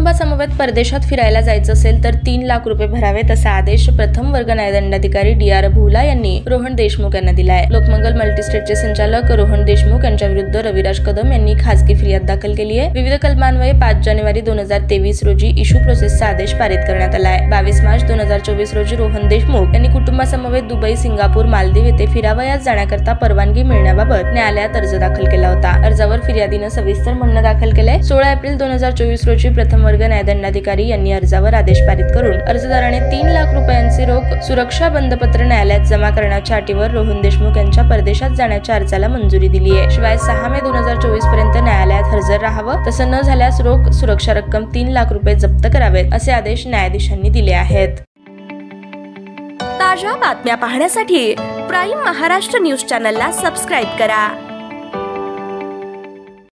कुटुंबासमवेत परदेशात फिरायला जायचं असेल तर 3 लाख रुपये भरावेत असा आदेश प्रथम वर्ग न्यायदंडाधिकारी DR भुला यांनी रोहन देशमुख यांना दिलाय। लोकमंगल मल्टीस्टेटचे संचालक रोहन देशमुख यांच्या विरुद्ध रविराज कदम यांनी खासगी फिर्याद दाखल केली आहे। विविध कलमान्वये 5 जानेवारी 2023 रोजी इशू प्रोसेसचा आदेश पारित करण्यात आलाय। 22 मार्च 2024 रोजी रोहन देशमुख यांनी कुटुंबासमवेत दुबई, सिंगापूर, मालदीव येथे फिरावयास जाण्याकरता परवानगी मिळण्याबाबत न्यायालयात अर्ज दाखल केला होता। अर्जावर फिर्यादीनं सविस्तर म्हणणं दाखल केलंय। 16 एप्रिल 2024 रोजी प्रथम वर्ग न्यायदंडाधिकारी यांनी अर्जावर आदेश पारित करून अर्जदाराने 3 लाख रुपयांचे रोख सुरक्षा बंधपत्र न्यायालयात जमा करण्याच्या अटीवर रोहन देशमुख यांच्या परदेशात जाण्याच्या अर्जाला मंजुरी दिली आहे। शिवाय 6 मे 2024 पर्यंत न्यायालयात हजर राहावं, तसं न झाल्यास रोख सुरक्षा रक्कम 3 लाख रुपये जप्त करावेत असे आदेश न्यायाधीशांनी दिले आहेत। ताज्या बातम्या पाहण्यासाठी प्राईम महाराष्ट्र न्यूज चॅनलला सबस्क्राईब करा।